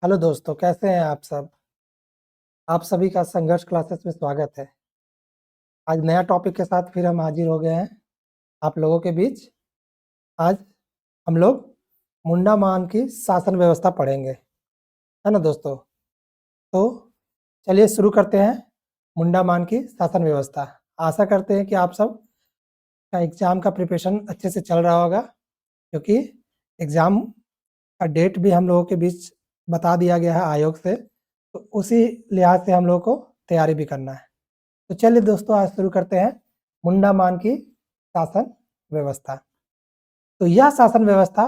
Hello दोस्तों, कैसे हैं आप सब? आप सभी का संघर्ष क्लासेस में स्वागत है। आज नया टॉपिक के साथ फिर हम हाजिर हो गए हैं आप लोगों के बीच। आज हम लोग मुंडामान की शासन व्यवस्था पढ़ेंगे, है ना दोस्तों? तो चलिए शुरू करते हैं मुंडामान की शासन व्यवस्था। आशा करते हैं कि आप सब का एग्ज़ाम का प्रिपरेशन अच्छे से चल रहा होगा, क्योंकि एग्ज़ाम का डेट भी हम लोगों के बीच बता दिया गया है आयोग से, तो उसी लिहाज से हम लोगों को तैयारी भी करना है। तो चलिए दोस्तों, आज शुरू करते हैं मुंडामान की शासन व्यवस्था। तो यह शासन व्यवस्था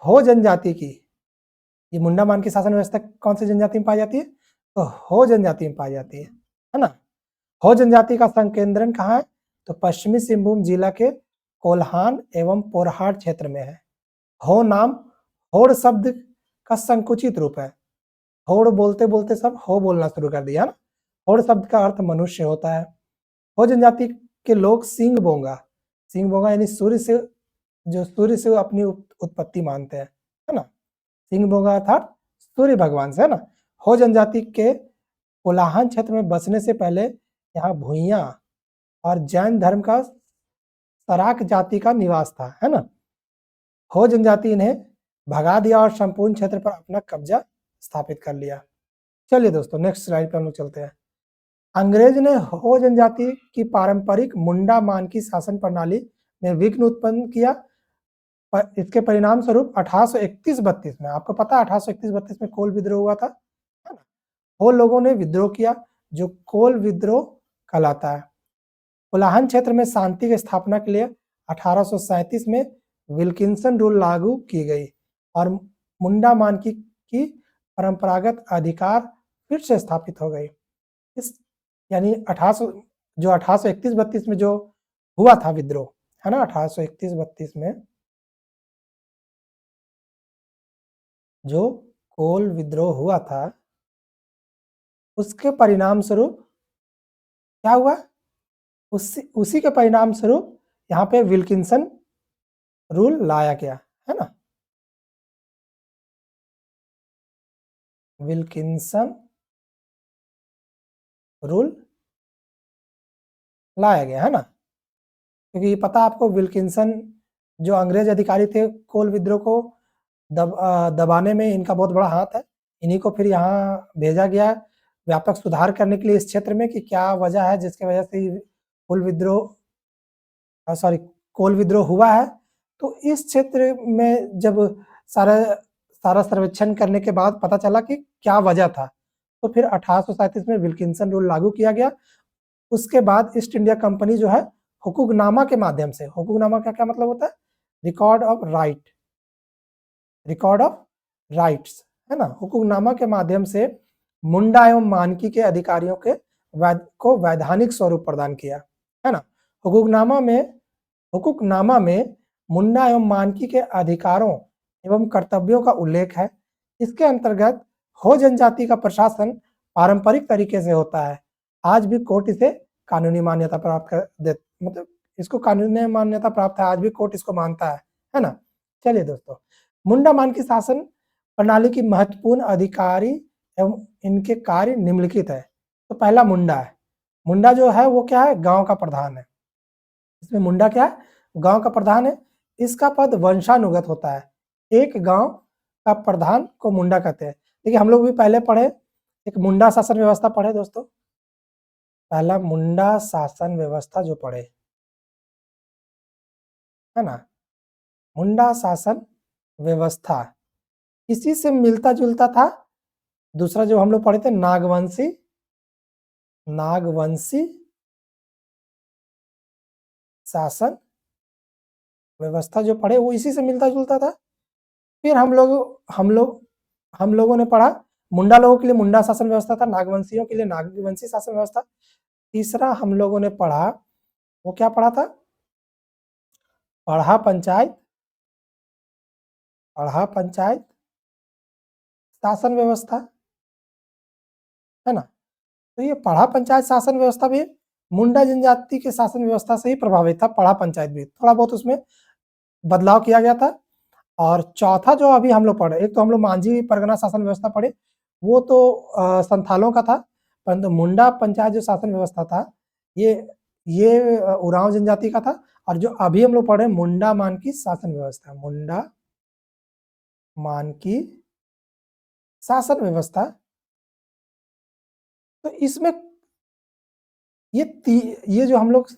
हो जनजाति की, ये मुंडामान की शासन व्यवस्था कौन सी जनजाति में पाई जाती है? तो हो जनजाति में पाई जाती है ना? हो जनजाति का संकेंद्रण कहाँ है? तो पश्चिमी सिंहभूम जिला के कोल्हान एवं पोरहाट क्षेत्र में है। हो नाम होड़ शब्द का संकुचित रूप है। होड़ बोलते बोलते सब हो बोलना शुरू कर दिया ना। होड़ शब्द का अर्थ मनुष्य होता है। हो जनजाति के लोग सिंह बोंगा यानी सूर्य से वो अपनी उत्पत्ति मानते हैं, है ना? सिंह बोंगा अर्थात सूर्य भगवान से, है ना? हो जनजाति के कोलाहन क्षेत्र में बसने से पहले यहाँ भूइयां और जैन धर्म का सराक जाति का निवास था, है ना? हो जनजाति इन्हें भगा दिया और संपूर्ण क्षेत्र पर अपना कब्जा स्थापित कर लिया। चलिए दोस्तों, नेक्स्ट स्लाइड पे हम लोग चलते हैं। अंग्रेज ने हो जनजाति की पारंपरिक मुंडा मान की शासन प्रणाली में विघ्न उत्पन्न किया। इसके परिणाम स्वरूप 1831-32 में, आपको पता है 1831-32 में कोल विद्रोह हुआ था, है ना? वो लोगों ने विद्रोह किया जो कोल विद्रोह कहलाता है। कोलाहन क्षेत्र में शांति की स्थापना के लिए 1837 में विल्किंसन रूल लागू की गई और मुंडा मान की परंपरागत अधिकार फिर से स्थापित हो गई। इस यानी 1831-32 में जो हुआ था विद्रोह, है ना, 1831-32 में जो कोल विद्रोह हुआ था, उसके परिणाम स्वरूप क्या हुआ? उसी के परिणाम स्वरूप यहाँ पे विल्किंसन रूल लाया गया, है ना? विल्किंसन रूल लाया गया, है ना? क्योंकि पता आपको, विल्किंसन जो अंग्रेज अधिकारी थे, कोल विद्रोह को दबाने में इनका बहुत बड़ा हाथ है। इन्हीं को फिर यहाँ भेजा गया व्यापक सुधार करने के लिए इस क्षेत्र में, कि क्या वजह है जिसकी वजह से कोल विद्रोह हुआ है। तो इस क्षेत्र में जब सारा सर्वेक्षण करने के बाद पता चला कि क्या वजह था, तो फिर 1837 में विल्किंसन रूल लागू किया गया। उसके बाद ईस्ट इंडिया कंपनी जो है हुकुकनामा के माध्यम से, हुकुकनामा का क्या मतलब होता है? रिकॉर्ड ऑफ राइट्स, है ना? हुकुकनामा के माध्यम से मुंडा एवं मानकी के अधिकारियों को वैधानिक स्वरूप प्रदान किया, है ना? हुकुकनामा में मुंडा एवं मानकी के अधिकारों एवं कर्तव्यों का उल्लेख है। इसके अंतर्गत हो जनजाति का प्रशासन पारंपरिक तरीके से होता है। आज भी कोर्ट इसे कानूनी मान्यता प्राप्त कर दे, मतलब इसको कानूनी मान्यता प्राप्त है, आज भी कोर्ट इसको मानता है ना? चलिए दोस्तों, मुंडा मान की शासन प्रणाली की महत्वपूर्ण अधिकारी एवं इनके कार्य निम्नलिखित है। तो पहला मुंडा है। मुंडा जो है वो क्या है? गांव का प्रधान है। इसमें मुंडा क्या है? गांव का प्रधान है। इसका पद वंशानुगत होता है। एक गांव का प्रधान को मुंडा कहते हैं। देखिए, हम लोग भी पहले पढ़े, एक मुंडा शासन व्यवस्था पढ़े दोस्तों। पहला मुंडा शासन व्यवस्था जो पढ़े, है ना, मुंडा शासन व्यवस्था, इसी से मिलता जुलता था दूसरा जो हम लोग पढ़े थे, नागवंशी शासन व्यवस्था जो पढ़े, वो इसी से मिलता जुलता था। फिर हम लोगों ने पढ़ा, मुंडा लोगों के लिए मुंडा शासन व्यवस्था था, नागवंशियों के लिए नागवंशी शासन व्यवस्था। तीसरा हम लोगों ने पढ़ा, वो क्या पढ़ा था? पढ़ा पंचायत शासन व्यवस्था, है ना? तो ये पढ़ा पंचायत शासन व्यवस्था भी मुंडा जनजाति के शासन व्यवस्था से ही प्रभावित था। पढ़ा पंचायत भी थोड़ा बहुत उसमें बदलाव किया गया था। और चौथा जो अभी हम लोग पढ़े, एक तो हम लोग मांझी परगना शासन व्यवस्था पढ़े, वो तो संथालों का था, परंतु मुंडा पंचायत जो शासन व्यवस्था था ये उरांव जनजाति का था। और जो अभी हम लोग पढ़ रहे हैं मुंडा मानकी शासन व्यवस्था, मुंडा मानकी शासन व्यवस्था, तो इसमें ये जो हम लोग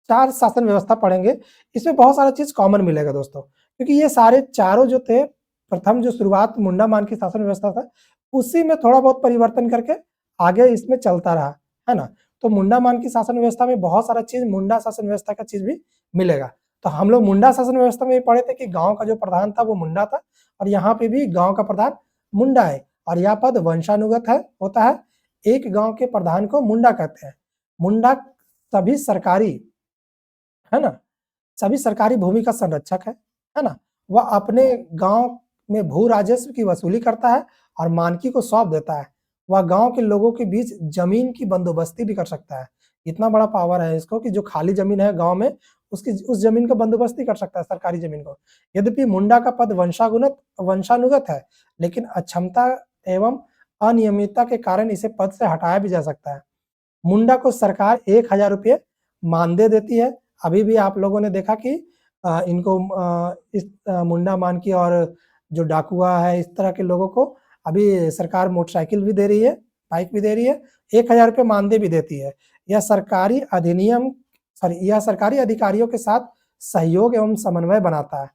4 शासन व्यवस्था पढ़ेंगे, इसमें बहुत सारा चीज कॉमन मिलेगा दोस्तों, क्योंकि ये सारे चारों जो थे, प्रथम जो शुरुआत मुंडा मानकी शासन व्यवस्था था, उसी में थोड़ा बहुत परिवर्तन करके आगे इसमें चलता रहा, है ना। तो मुंडा मानकी शासन व्यवस्था में बहुत सारा चीज मुंडा शासन व्यवस्था का चीज भी मिलेगा। तो हम लोग मुंडा शासन व्यवस्था में पढ़े थे कि गांव का जो प्रधान था वो मुंडा था, और यहाँ पे भी गांव का प्रधान मुंडा है, और यह पद वंशानुगत है, होता है। एक गांव के प्रधान को मुंडा कहते हैं। मुंडा सभी सरकारी, है ना, सभी सरकारी भूमि का संरक्षक है ना। वह अपने गांव में भू राजस्व की वसूली करता है और मानकी को सौंप देता है। वह गांव के लोगों के बीच जमीन की बंदोबस्ती भी कर सकता है। इतना बड़ा पावर है इसको कि जो खाली जमीन है गांव में, उसकी उस जमीन का बंदोबस्ती कर सकता है, सरकारी जमीन को। यद्यपि मुंडा का पद वंशानुगत है, लेकिन अक्षमता एवं अनियमितता के कारण इसे पद से हटाया भी जा सकता है। मुंडा को सरकार 1,000 रुपये मानदेय देती है। अभी भी आप लोगों ने देखा कि इनको इस मुंडा मानकी और जो डाकुआ है, इस तरह के लोगों को अभी सरकार मोटरसाइकिल भी दे रही है, बाइक भी दे रही है, 1,000 रुपये मानदेय भी देती है। यह सरकारी अधिकारियों के साथ सहयोग एवं समन्वय बनाता है।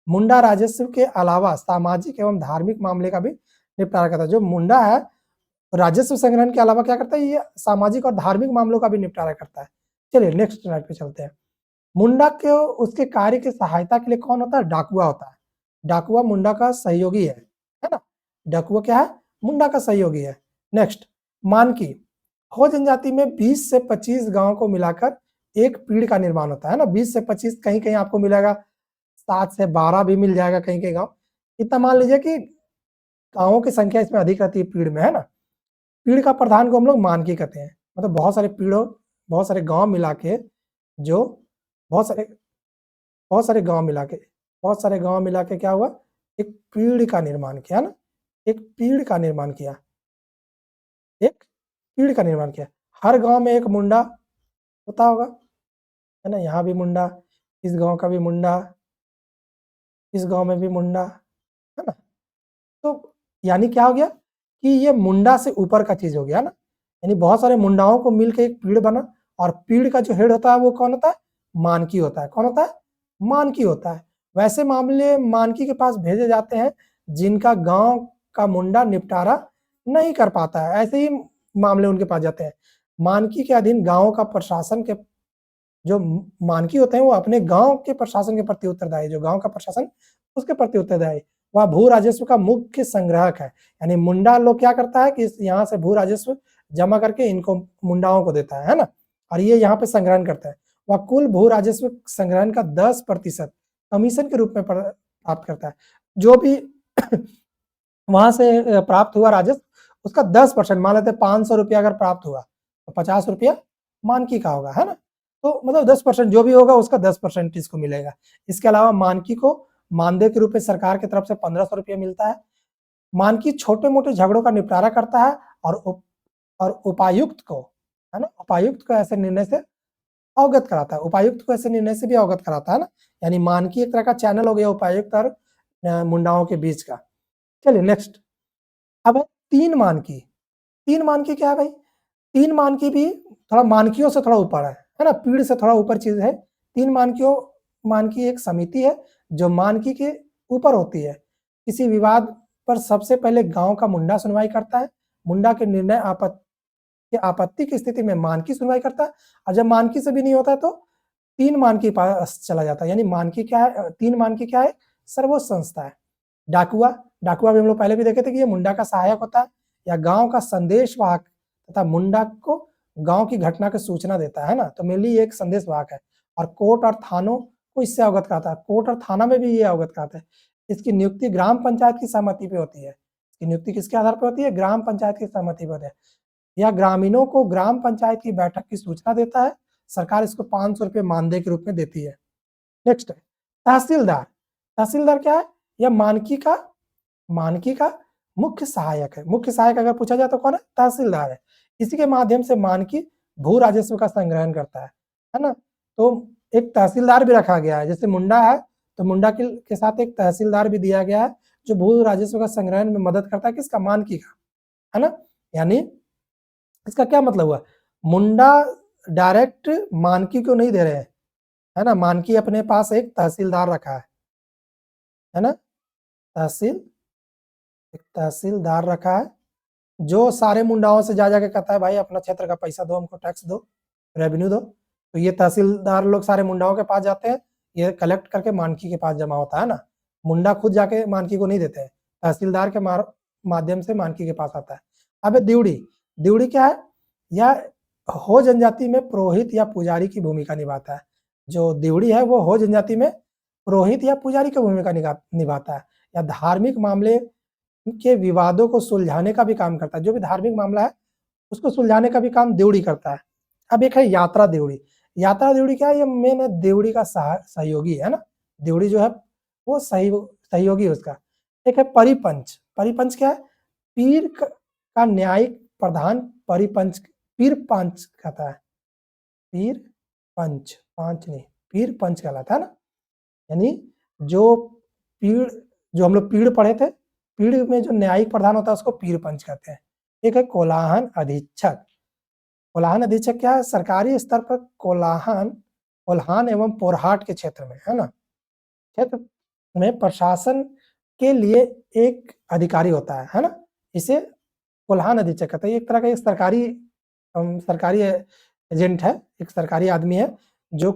मुंडा राजस्व के अलावा सामाजिक एवं धार्मिक मामले का भी निपटारा करता है। जो मुंडा है, राजस्व संग्रहण के अलावा क्या करता है, ये सामाजिक और धार्मिक मामलों का भी निपटारा करता है। चलिए नेक्स्ट स्लाइड पे चलते हैं। मुंडा के उसके कार्य की सहायता के लिए कौन होता है, डाकुआ होता है। डाकुआ मुंडा का सहयोगी है ना। डाकुआ क्या है, मुंडा का सहयोगी है। नेक्स्ट, मानकी। हो जनजाति में 20 से 25 गांव को मिलाकर एक पीढ़ का निर्माण होता है ना। 20 से 25, कहीं कहीं आपको मिलेगा 7 से 12 भी मिल जाएगा, कहीं कहीं गांव। इतना मान लीजिए कि गांवों की संख्या इसमें अधिक रहती है पीढ़ में, है ना। पीढ़ का प्रधान को हम लोग मानकी कहते हैं। मतलब बहुत सारे गांव मिला के, जो बहुत सारे बहुत सारे गांव मिला के क्या हुआ, एक पीढ़ का निर्माण किया ना, एक पीढ़ का निर्माण किया, एक पीढ़ का निर्माण किया। हर गांव में एक मुंडा होता होगा, है ना। यहाँ भी मुंडा, इस गांव का भी मुंडा, इस गांव में भी मुंडा, है ना। तो यानी क्या हो गया कि ये मुंडा से ऊपर का चीज हो गया ना। यानी बहुत सारे मुंडाओं को मिलकर एक पीढ़ बना, और पीढ़ का जो हेड होता है वो कौन होता है, मानकी होता है। कौन होता है, मानकी होता है। वैसे मामले मानकी के पास भेजे जाते हैं जिनका गांव का मुंडा निपटारा नहीं कर पाता है, ऐसे ही मामले उनके पास जाते हैं। मानकी के अधीन गांव का प्रशासन के जो मानकी होते हैं वो अपने गांव के प्रशासन के प्रति उत्तरदायी, जो गांव का प्रशासन उसके प्रति उत्तरदायी, वह भू राजस्व का मुख्य संग्राहक है। यानी मुंडा लोग क्या करता है कि यहाँ से भू राजस्व जमा करके इनको मुंडाओं को देता है ना, और ये यहाँ पे संग्रहण करता है। वह कुल भू राजस्व संग्रहण का 10% कमीशन के रूप में प्राप्त करता है। जो भी वहां से प्राप्त हुआ राजस्व, उसका 10%, मान लेते 500 रुपया अगर प्राप्त हुआ तो 50 रुपया मानकी का होगा, है ना। तो मतलब 10% जो भी होगा उसका 10% इसको मिलेगा। इसके अलावा मानकी को मानदेय के रूप में सरकार की तरफ से 1500 रुपया मिलता है। मानकी छोटे मोटे झगड़ों का निपटारा करता है, और उपायुक्त को, है ना, उपायुक्त को ऐसे निर्णय से अवगत कराता है। उपायुक्त को ऐसे निर्णय से भी अवगत कराता है ना। यानी मानकी एक तरह का चैनल हो गया उपायुक्त और मुंडाओं के बीच का। चलिए नेक्स्ट, अब 3 मानकी। 3 मानकी क्या है भाई, 3 मानकी भी थोड़ा मानकियों से थोड़ा ऊपर है ना, पीढ़ से थोड़ा ऊपर चीज है। 3 मानकी एक समिति है जो मानकी के ऊपर होती है। किसी विवाद पर सबसे पहले गांव का मुंडा सुनवाई करता है। मुंडा के निर्णय आपत्ति की स्थिति में मानकी सुनवाई करता है, और जब मानकी से भी नहीं होता है तो 3 मानकी पास चला जाता है। यानी मानकी क्या है, 3 मानकी क्या है, सर्वोच्च संस्था है। डाकुआ, डाकुआ भी हम लोग पहले भी देखे थे कि ये मुंडा का सहायक होता है, या गांव का संदेशवाहक तथा मुंडा को गांव की घटना की सूचना देता है ना। तो मेनली एक संदेशवाहक है। और कोर्ट और थानों को इससे अवगत कराता है। कोर्ट और थाना में भी ये अवगत कराता है। इसकी नियुक्ति ग्राम पंचायत की सहमति पे होती है। इसकी नियुक्ति किसके आधार पर होती है, ग्राम पंचायत की सहमति पर होती है। यह ग्रामीणों को ग्राम पंचायत की बैठक की सूचना देता है। सरकार इसको 500 रुपये मानदेय के रूप में देती है। नेक्स्ट है तहसीलदार। तहसीलदार क्या है? यह मानकी का मुख्य सहायक है। मुख्य सहायक अगर पूछा जाए तो कौन है? तहसीलदार है। इसी के माध्यम से मानकी भू राजस्व का संग्रहण करता है ना? तो एक तहसीलदार भी रखा गया है, जैसे मुंडा है तो मुंडा के साथ एक तहसीलदार भी दिया गया है जो भू राजस्व का संग्रहण में मदद करता है, किसका? मानकी का, है ना? यानी इसका क्या मतलब हुआ? मुंडा डायरेक्ट मानकी को नहीं दे रहे हैं, है ना? मानकी अपने पास एक तहसीलदार रखा है ना? एक तहसीलदार रखा है जो सारे मुंडाओं से जा जाके कहता है भाई अपना क्षेत्र का पैसा दो, हमको टैक्स दो, रेवेन्यू दो। तो ये तहसीलदार लोग सारे मुंडाओं के पास जाते हैं, ये कलेक्ट करके मानकी के पास जमा होता है ना। मुंडा खुद जाके मानकी को नहीं देते हैं, तहसीलदार के माध्यम से मानकी के पास आता है। अब दिवड़ी, दिवड़ी क्या है? यह हो जनजाति में पुरोहित या पुजारी की भूमिका निभाता है। जो दिवड़ी है वो हो जनजाति में पुरोहित या पुजारी की भूमिका निभाता है, या धार्मिक मामले के विवादों को सुलझाने का भी काम करता है। जो भी धार्मिक मामला है उसको सुलझाने का भी काम दिवड़ी करता है। अब एक है यात्रा दिवड़ी। यात्रा दिवड़ी क्या है? ये मेन है दिवड़ी का सहयोगी है ना। दिवड़ी जो है वो सहयोगी है उसका। एक है परिपंच। परिपंच क्या है? पीर का न्यायिक प्रधान परिपंच, पीर पंच कहता है। पीर पंच, पांच नहीं, पीर पंच कहलाता है ना। यानी जो पीड़, जो हम लोग पीड़ पढ़े थे, पीड़ में जो न्यायिक प्रधान होता है उसको पीर पंच कहते हैं। एक है कोलाहन अधीक्षक। कोलाहन अधीक्षक क्या है? सरकारी स्तर पर कोल्हान एवं पोरहाट के क्षेत्र में, है ना, क्षेत्र में प्रशासन के लिए एक अधिकारी होता है ना। इसे कोल्हान अधीक्षक कहते हैं। एक तरह का एक सरकारी एजेंट है, एक सरकारी आदमी है जो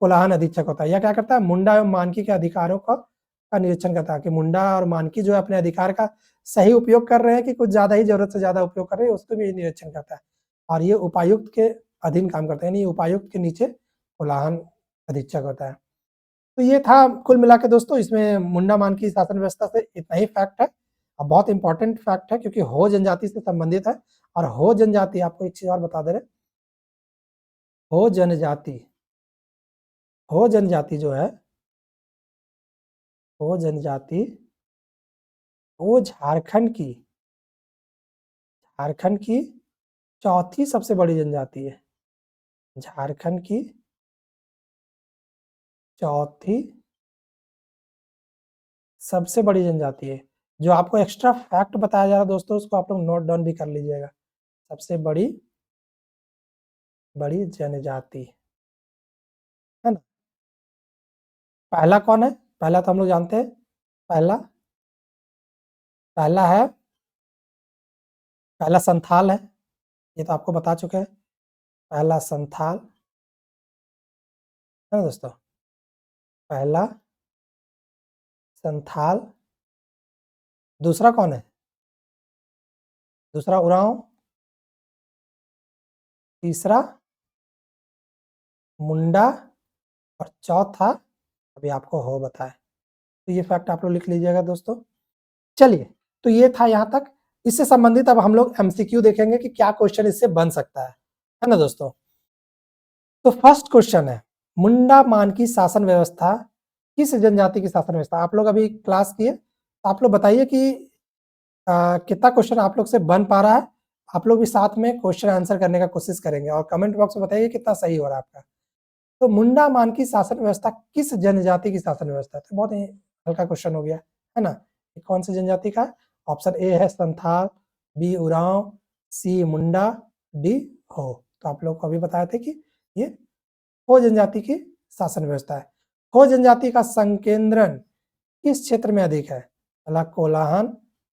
कोल्हान अधीक्षक होता है। यह क्या करता है? मुंडा एवं मानकी के अधिकारों का निरीक्षण करता है कि मुंडा और मानकी जो है अपने अधिकार का सही उपयोग कर रहे हैं कि कुछ ज्यादा ही जरूरत से ज्यादा उपयोग कर रहे हैं, उसको भी निरीक्षण करता है। और ये उपायुक्त के अधीन काम करते हैं, यानी उपायुक्त के नीचे कोल्हान अधीक्षक होता है। तो ये था कुल मिला के दोस्तों, इसमें मुंडा मानकी शासन व्यवस्था से इतना ही फैक्ट है। अब बहुत इंपॉर्टेंट फैक्ट है क्योंकि हो जनजाति से संबंधित है। और हो जनजाति, आपको एक चीज और बता दे रहे, हो जनजाति, हो जनजाति जो है, हो जनजाति वो झारखंड की चौथी सबसे बड़ी जनजाति है। झारखंड की चौथी सबसे बड़ी जनजाति है। जो आपको एक्स्ट्रा फैक्ट बताया जा रहा है दोस्तों, उसको आप लोग नोट डाउन भी कर लीजिएगा। सबसे बड़ी जनजाति, है ना। पहला कौन है? पहला तो हम लोग जानते हैं। पहला पहला है, पहला संथाल है, ये तो आपको बता चुके हैं। पहला संथाल है ना दोस्तों, पहला संथाल। दूसरा कौन है? दूसरा उरांव। तीसरा मुंडा। और चौथा अभी आपको हो बताए। तो ये फैक्ट आप लोग लिख लीजिएगा दोस्तों। चलिए, तो ये था यहाँ तक। इससे संबंधित अब हम लोग एमसीक्यू देखेंगे कि क्या क्वेश्चन इससे बन सकता है ना दोस्तों। तो फर्स्ट क्वेश्चन है, मुंडा मानकी शासन व्यवस्था किस जनजाति की शासन व्यवस्था? आप लोग अभी क्लास किए, तो आप लोग बताइए कि कितना क्वेश्चन आप लोग से बन पा रहा है। आप लोग भी साथ में क्वेश्चन आंसर करने का कोशिश करेंगे और कमेंट बॉक्स में बताइए कितना सही हो रहा है आपका। तो मुंडा मानकी शासन व्यवस्था किस जनजाति की शासन व्यवस्था है? तो बहुत ही हल्का क्वेश्चन हो गया, है ना। ये कौन सी जनजाति का? ऑप्शन ए है संथाल, बी उरांव, सी मुंडा, डी हो। तो आप लोग को अभी बताए थे कि ये हो जनजाति की शासन व्यवस्था है। हो जनजाति का संकेंद्रण किस क्षेत्र में अधिक है? पहला कोलाहन,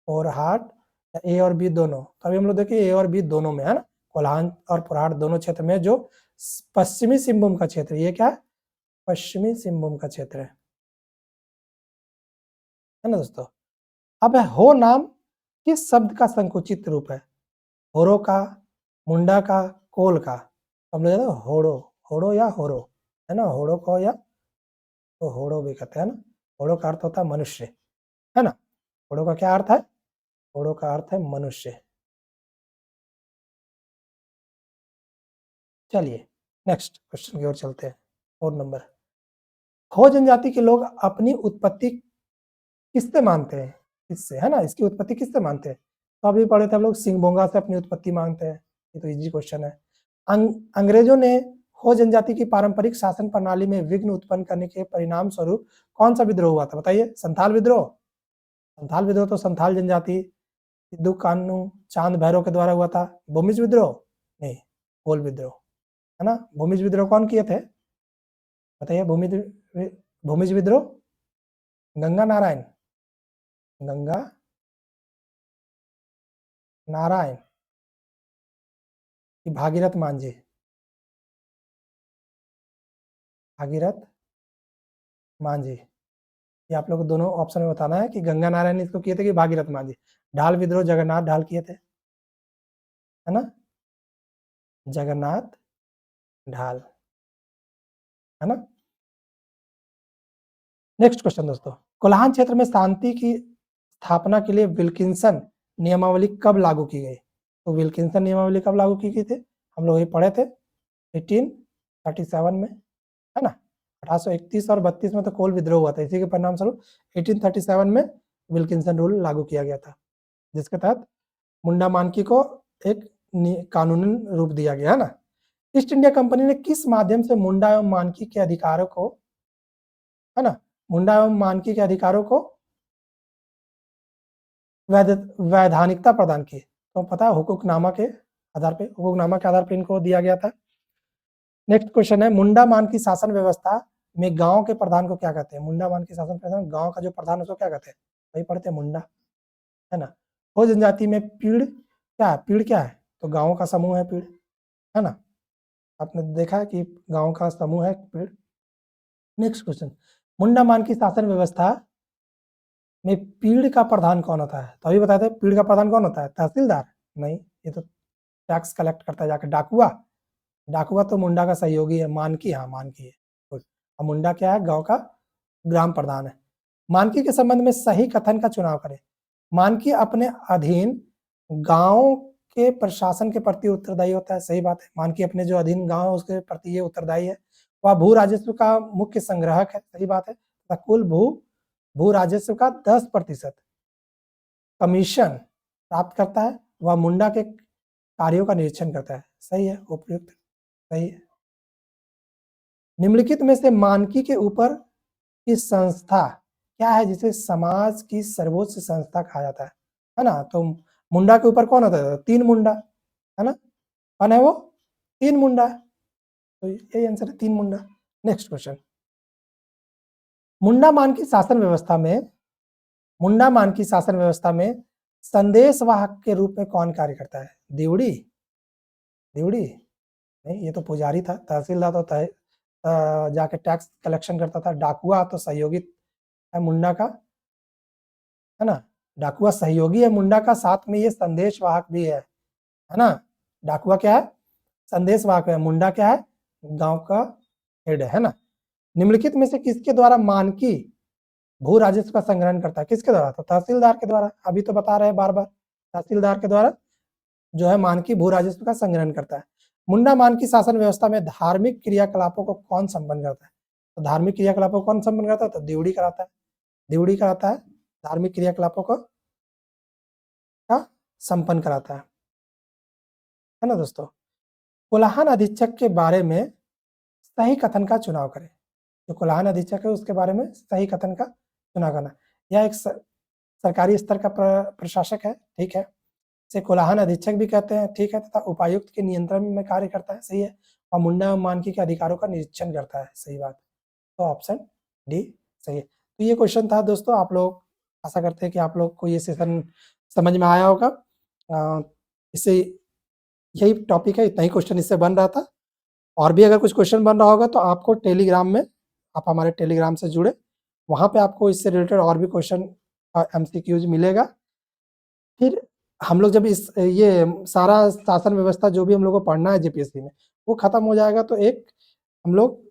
पोरहाट, ए और बी दोनों। तो अभी हम लोग देखिए ए और बी दोनों में, है ना। कोल्हान और पोरहाट दोनों क्षेत्र में, जो पश्चिमी सिंहभूम का क्षेत्र, ये क्या है? पश्चिमी सिंहभूम का क्षेत्र है ना दोस्तों। अब हो नाम किस शब्द का संकुचित रूप है? होरो का, मुंडा का, कोल का? हम लोग होड़ो, होड़ो या होरो, है ना। होड़ो को या तो होड़ो भी कहते हैं ना। होड़ो का अर्थ होता है मनुष्य, है ना। होड़ो का क्या अर्थ है? होड़ो का अर्थ है मनुष्य। चलिए नेक्स्ट क्वेश्चन की ओर चलते हैं। 4 नंबर, हो जनजाति के लोग अपनी उत्पत्ति किससे मानते हैं, किससे, है ना, इसकी उत्पत्ति किससे मानते हैं? तो अभी पढ़े थे हम लोग सिंगभोंगा से अपनी उत्पत्ति मांगते हैं, ये तो इजी क्वेश्चन है। अंग्रेजों ने हो जनजाति की पारंपरिक शासन प्रणाली में विघ्न उत्पन्न करने के परिणाम स्वरूप कौन सा विद्रोह हुआ था? बताइए। संथाल विद्रोह। संथाल विद्रोह तो संथाल जनजाति सिद्धू कान्हू चांद भैरव के द्वारा हुआ था। भूमिज विद्रोह नहीं, कोल विद्रोह, है ना। भूमिज विद्रोह कौन किए थे? बताइए। भूमिज विद्रोह गंगा नारायण, गंगा नारायण कि भागीरथ मांझी? भागीरथ मांझी। ये आप लोग को दोनों ऑप्शन में बताना है कि गंगा नारायण इसको किए थे कि भागीरथ मांझी। ढाल विद्रोह जगन्नाथ ढाल किए थे, है ना, जगन्नाथ ढाल, है ना। नेक्स्ट क्वेश्चन दोस्तों, कोल्हान क्षेत्र में शांति की स्थापना के लिए विल्किंसन नियमावली कब लागू की गई? तो विल्किंसन नियमावली कब लागू की गई थी? हम लोग ये पढ़े थे 1837 में, है ना। 1831 और 32 में तो कोल विद्रोह हुआ था, इसी के परिणाम स्वरूप 1837 में विल्किंसन रूल लागू किया गया था, जिसके तहत मुंडा मानकी को एक कानूनी रूप दिया गया, है ना। ईस्ट इंडिया कंपनी ने किस माध्यम से मुंडा एवं मानकी के अधिकारों को, है ना, मुंडा एवं मानकी के अधिकारों को वैधानिकता प्रदान की? तो पता है हुकूकनामा के आधार पे, हुकूकनामा के आधार पे इनको दिया गया था। नेक्स्ट क्वेश्चन है, मुंडा मान की शासन व्यवस्था में गांव के प्रधान को क्या कहते हैं? मुंडा मान की शासन प्रधान, गांव का जो प्रधान उसको क्या कहते हैं? वही पढ़ते हैं, मुंडा, है ना। हो जनजाति में पीड़ क्या है? पीड़ क्या है? तो गाँव का समूह है पीड़, है ना। आपने देखा है कि गाँव का समूह है पीड़। नेक्स्ट क्वेश्चन, मुंडा मान की शासन व्यवस्था में पीड़ का प्रधान कौन होता है? तो अभी बताए थे पीड़ का प्रधान कौन होता है? तहसीलदार? नहीं, ये तो टैक्स कलेक्ट करता है जाकर। डाकुआ? डाकुआ तो मुंडा का सहयोगी है। मानकी, हाँ मानकी है। और मुंडा क्या है? गांव का ग्राम प्रधान है। मानकी के संबंध में सही कथन का चुनाव करें। मानकी अपने अधीन गांव के प्रशासन के प्रति उत्तरदायी होता है, सही बात है। मानकी अपने जो अधीन गांव है उसके प्रति ये उत्तरदायी है। वह भू राजस्व का मुख्य संग्राहक है, सही बात है। कुल भू राजस्व का 10% कमीशन प्राप्त करता है। वह मुंडा के कार्यों का निरीक्षण करता है, सही है, उपयुक्त, सही है। निम्नलिखित में से मानकी के ऊपर की संस्था क्या है जिसे समाज की सर्वोच्च संस्था कहा जाता है ना। तो मुंडा के ऊपर कौन होता है? 3 मुंडा, है ना। कौन है वो? 3 मुंडा, तो यही आंसर है, 3 मुंडा। नेक्स्ट क्वेश्चन, मुंडा मान की शासन व्यवस्था में, मुंडा मान की शासन व्यवस्था में संदेशवाहक के रूप में कौन कार्य करता है? दिवड़ी? दिवड़ी नहीं, ये तो पुजारी था। तहसीलदार तो जाके टैक्स कलेक्शन करता था। डाकुआ तो सहयोगी है मुंडा का, है ना। डाकुआ सहयोगी है मुंडा का, साथ में ये संदेशवाहक भी है ना। डाकुआ क्या है? संदेशवाहक है। मुंडा क्या है? गांव का हेड है ना। निम्नलिखित में से किसके द्वारा मानकी भू राजस्व का संग्रहण करता है? किसके द्वारा? तो तहसीलदार के द्वारा। अभी तो बता रहे हैं बार बार, तहसीलदार के द्वारा जो है मानकी भू राजस्व का संग्रहण करता है। मुंडा मान की शासन व्यवस्था में धार्मिक क्रियाकलापों को कौन संपन्न करता है? तो धार्मिक क्रियाकलापों को कौन संपन्न करता है? तो दिवड़ी कराता है। दिवड़ी कराता है धार्मिक क्रियाकलापों को का संपन्न कराता है ना दोस्तों। कोल्हान अधीक्षक के बारे में सही कथन का चुनाव करें। जो कोल्हान अधीक्षक है उसके बारे में सही कथन का चुनाव करना। यह एक सरकारी स्तर का प्रशासक है, ठीक है। इसे कोल्हान अधीक्षक भी कहते हैं, ठीक है, तथा उपायुक्त के नियंत्रण में कार्य करता है, सही है। और मुंडा एवं मानकी के अधिकारों का निरीक्षण करता है, सही बात। तो ऑप्शन डी सही है। तो ये क्वेश्चन था दोस्तों। आप लोग, आशा करते हैं कि आप लोग को ये सेशन समझ में आया होगा। इससे यही टॉपिक है, इतना ही क्वेश्चन इससे बन रहा था। और भी अगर कुछ क्वेश्चन बन रहा होगा तो आपको टेलीग्राम में, आप हमारे टेलीग्राम से जुड़े, वहाँ पे आपको इससे रिलेटेड और भी क्वेश्चन MCQs मिलेगा। फिर हम लोग जब इस ये सारा शासन व्यवस्था जो भी हम लोग को पढ़ना है जीपीएससी में, वो खत्म हो जाएगा तो एक हम लोग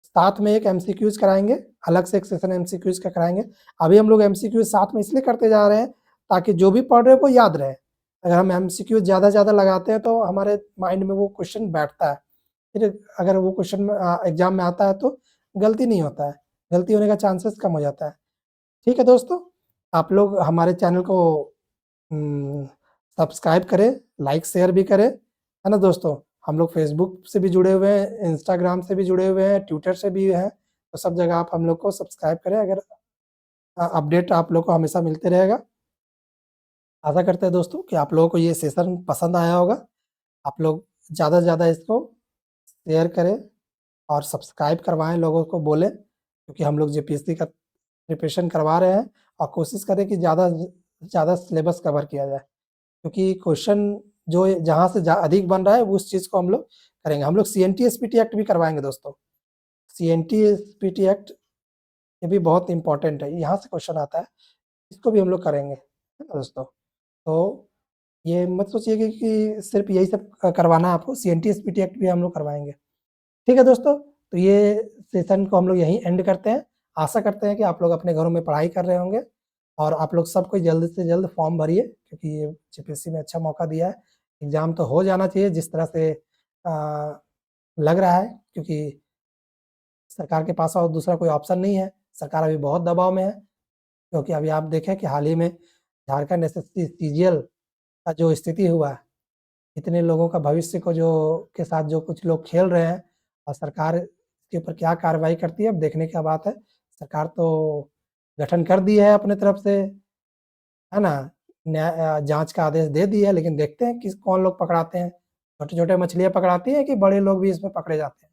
साथ में एक MCQs कराएंगे, अलग से एक सेशन MCQs का कराएंगे। अभी हम लोग MCQs साथ में इसलिए करते जा रहे हैं ताकि जो भी पढ़ रहे हैं वो याद रहे। अगर हम MCQs ज़्यादा ज़्यादा लगाते हैं तो हमारे माइंड में वो क्वेश्चन बैठता है। फिर अगर वो क्वेश्चन एग्जाम में आता है तो गलती नहीं होता है, गलती होने का चांसेस कम हो जाता है। ठीक है दोस्तों। आप लोग हमारे चैनल को सब्सक्राइब करें, लाइक शेयर भी करें, है ना दोस्तों? हम लोग फेसबुक से भी जुड़े हुए हैं, इंस्टाग्राम से भी जुड़े हुए हैं, ट्विटर से भी हैं, तो सब जगह आप हम लोग को सब्सक्राइब करें। अगर अपडेट आप लोग को हमेशा मिलते रहेगा। आशा करते हैं दोस्तों कि आप लोगों को ये सेशन पसंद आया होगा। आप लोग ज़्यादा से ज़्यादा इसको शेयर करें और सब्सक्राइब करवाएँ, लोगों को बोलें, क्योंकि हम लोग जेपीएससी का प्रिपरेशन करवा रहे हैं और कोशिश करें कि ज़्यादा से ज़्यादा सिलेबस कवर किया जाए, क्योंकि क्वेश्चन जो जहाँ से अधिक बन रहा है उस चीज़ को हम लोग करेंगे। हम लोग सीएनटी एसपीटी एक्ट भी करवाएँगे दोस्तों। सीएनटी एसपीटी एक्ट ये भी बहुत इम्पोर्टेंट है, यहाँ से क्वेश्चन आता है, इसको भी हम लोग करेंगे, है ना दोस्तों? तो ये मत सोचिए कि सिर्फ़ यही सब करवाना है आपको, सीएनटी एसपीटी एक्ट भी हम लोग करवाएँगे। ठीक है दोस्तों, तो ये सेशन को हम लोग यहीं एंड करते हैं। आशा करते हैं कि आप लोग अपने घरों में पढ़ाई कर रहे होंगे और आप लोग सब कोई जल्द से जल्द फॉर्म भरिए, क्योंकि ये जेपीएससी में अच्छा मौका दिया है। एग्ज़ाम तो हो जाना चाहिए जिस तरह से अ, लग रहा है, क्योंकि सरकार के पास और दूसरा कोई ऑप्शन नहीं है। सरकार अभी बहुत दबाव में है, क्योंकि अभी आप देखें कि हाल ही में झारखंड एसएससी सीजीएल का जो स्थिति हुआ है, इतने लोगों का भविष्य को जो के साथ जो कुछ लोग खेल रहे हैं और सरकार इसके ऊपर क्या कार्रवाई करती है, अब देखने की बात है। सरकार तो गठन कर दी है अपने तरफ से, है ना? जाँच का आदेश दे दिया है, लेकिन देखते हैं किस कौन लोग पकड़ाते हैं। छोटे-छोटे मछलियाँ पकड़ाती हैं कि बड़े लोग भी इसमें पकड़े जाते हैं।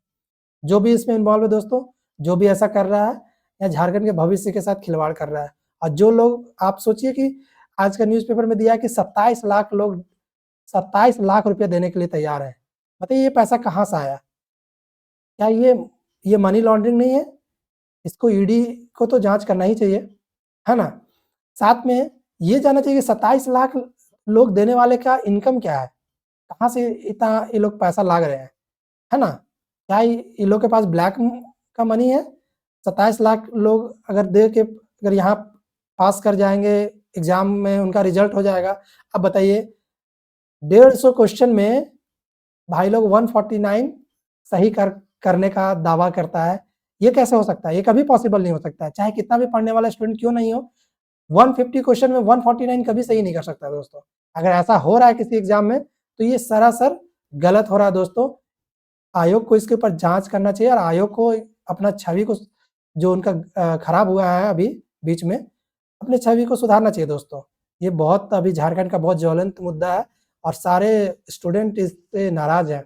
जो भी इसमें इन्वॉल्व है दोस्तों, जो भी ऐसा कर रहा है या झारखंड के भविष्य के साथ खिलवाड़ कर रहा है, और जो लोग आप सोचिए कि आज का न्यूज़पेपर में दिया है कि 27 लाख लोग 27 लाख रुपए देने के लिए तैयार हैं। बताइए ये पैसा कहाँ से आया? क्या ये मनी लॉन्ड्रिंग नहीं है? इसको ईडी को तो जाँच करना ही चाहिए, है ना? साथ में ये जानना चाहिए कि 27 लाख लोग देने वाले का इनकम क्या है? कहाँ से इतना ये लोग पैसा लाग रहे हैं, है ना? क्या ये लोग के पास ब्लैक का मनी है? 27 लाख लोग अगर दे के अगर यहाँ पास कर जाएँगे, एग्ज़ाम में उनका रिज़ल्ट हो जाएगा। अब बताइए 150 क्वेश्चन में भाई लोग 149 सही करने का दावा करता है। ये कैसे हो सकता है? ये कभी पॉसिबल नहीं हो सकता है। चाहे कितना भी पढ़ने वाला स्टूडेंट क्यों नहीं हो, 150 क्वेश्चन में 149 कभी सही नहीं कर सकता दोस्तों। अगर ऐसा हो रहा है किसी एग्ज़ाम में, तो ये सरासर गलत हो रहा है दोस्तों। आयोग को इसके ऊपर जाँच करना चाहिए और आयोग को अपना छवि को जो उनका खराब हुआ है अभी बीच में, अपनी छवि को सुधारना चाहिए दोस्तों। ये बहुत अभी झारखंड का बहुत ज्वलंत मुद्दा है और सारे स्टूडेंट इससे नाराज़ हैं।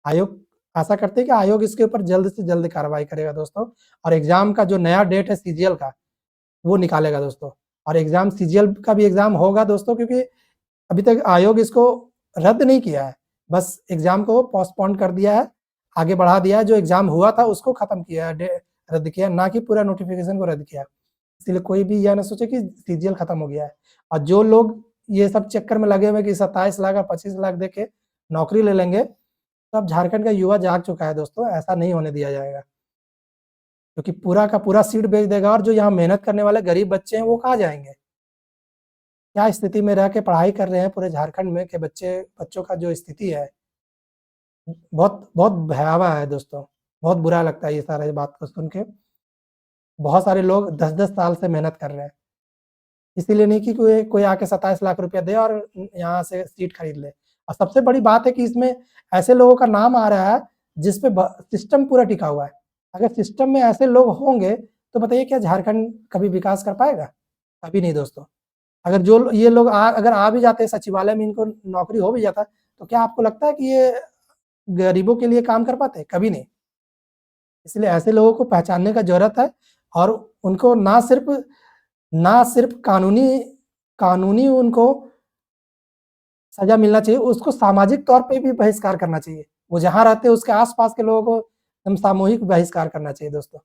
आयोग आशा करते हैं कि आयोग इसके ऊपर जल्द से जल्द कार्रवाई करेगा दोस्तों, और एग्ज़ाम का जो नया डेट है सीजीएल का, वो निकालेगा दोस्तों। और एग्ज़ाम सीजीएल का भी एग्ज़ाम होगा दोस्तों, क्योंकि अभी तक आयोग इसको रद्द नहीं किया है, बस एग्ज़ाम को पोस्टपोन कर दिया है, आगे बढ़ा दिया है। जो एग्ज़ाम हुआ था उसको खत्म किया है, रद्द किया है, ना कि पूरा नोटिफ़िकेशन को रद्द किया है। इसलिए कोई भी यह ना सोचे कि सीजीएल खत्म हो गया है। और जो लोग ये सब चक्कर में लगे हुए हैं कि 27 लाख और 25 लाख दे के नौकरी ले लेंगे, तो अब झारखंड का युवा जाग चुका है दोस्तों, ऐसा नहीं होने दिया जाएगा। क्योंकि पूरा का पूरा सीट बेच देगा और जो यहाँ मेहनत करने वाले गरीब बच्चे हैं वो कहाँ जाएँगे? क्या स्थिति में रह के पढ़ाई कर रहे हैं पूरे झारखंड में के बच्चों का जो स्थिति है, बहुत बहुत भयावह है दोस्तों। बहुत बुरा लगता है ये सारी बात को सुन के। बहुत सारे लोग 10-10 साल से मेहनत कर रहे हैं। इसीलिए नहीं कि कोई कोई आके 27 लाख रुपया दे और यहाँ से सीट खरीद ले। और सबसे बड़ी बात है कि इसमें ऐसे लोगों का नाम आ रहा है जिस पे ब सिस्टम पूरा टिका हुआ है। अगर सिस्टम में ऐसे लोग होंगे, तो बताइए क्या झारखंड कभी विकास कर पाएगा? कभी नहीं दोस्तों। अगर जो ये लोग अगर आ भी जाते सचिवालय में, इनको नौकरी हो भी जाता, तो क्या आपको लगता है कि ये गरीबों के लिए काम कर पाते? कभी नहीं। इसलिए ऐसे लोगों को पहचानने का ज़रूरत है और उनको ना सिर्फ़ कानूनी उनको सज़ा मिलना चाहिए, उसको सामाजिक तौर पे भी बहिष्कार करना चाहिए। वो जहाँ रहते हैं उसके आस-पास के लोगों को एकदम सामूहिक बहिष्कार करना चाहिए दोस्तों।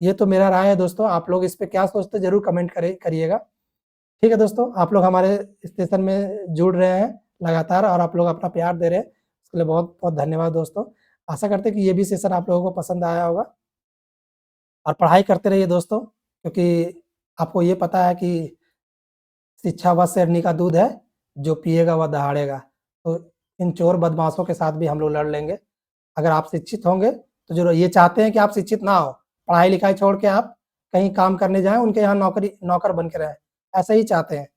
ये तो मेरा राय है दोस्तों, आप लोग इस पे क्या सोचते हैं ज़रूर कमेंट करिएगा। ठीक है दोस्तों, आप लोग हमारे स्टेशन में जुड़ रहे हैं लगातार और आप लोग अपना प्यार दे रहे हैं, उसके लिए बहुत-बहुत धन्यवाद दोस्तों। आशा करते हैं कि ये भी सेशन आप लोगों को पसंद आया होगा और पढ़ाई करते रहिए दोस्तों, क्योंकि आपको ये पता है कि शिक्षा वह शेरनी का दूध है, जो पिएगा वह दहाड़ेगा। तो इन चोर बदमाशों के साथ भी हम लोग लड़ लेंगे। अगर आप शिक्षित होंगे, तो जो ये चाहते हैं कि आप शिक्षित ना हो, पढ़ाई-लिखाई छोड़ के आप कहीं काम करने जाएँ, उनके यहाँ नौकर बन के रहें। ऐसा ही चाहते हैं।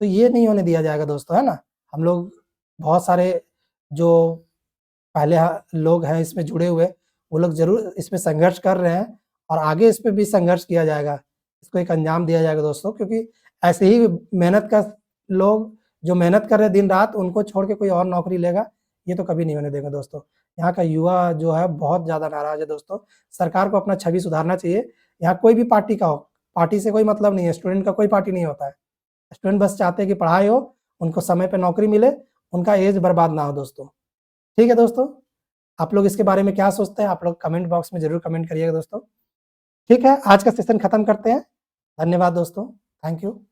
तो ये नहीं होने दिया जाएगा दोस्तों, है ना? हम लोग बहुत सारे जो पहले लोग हैं इसमें जुड़े हुए, वो लोग ज़रूर इसमें संघर्ष कर रहे हैं और आगे इस पे भी संघर्ष किया जाएगा। इसको एक अंजाम दिया जाएगा दोस्तों, क्योंकि ऐसे ही मेहनत का लोग जो मेहनत कर रहे हैं दिन-रात, उनको छोड़ के कोई और नौकरी लेगा, ये तो कभी नहीं होने देंगे दोस्तों। यहाँ का युवा जो है बहुत ज़्यादा नाराज़ है दोस्तों। सरकार को अपना छवि सुधारना चाहिए। यहाँ कोई भी पार्टी का हो, पार्टी से कोई मतलब नहीं है, स्टूडेंट का कोई पार्टी नहीं होता है। स्टूडेंट बस चाहते हैं कि पढ़ाई हो, उनको समय पे नौकरी मिले, उनका एज बर्बाद ना हो दोस्तों। ठीक है दोस्तों? आप लोग इसके बारे में क्या सोचते हैं? आप लोग कमेंट बॉक्स में ज़रूर कमेंट करिएगा दोस्तों। ठीक है, आज का सेशन खत्म करते हैं। धन्यवाद दोस्तों। Thank you.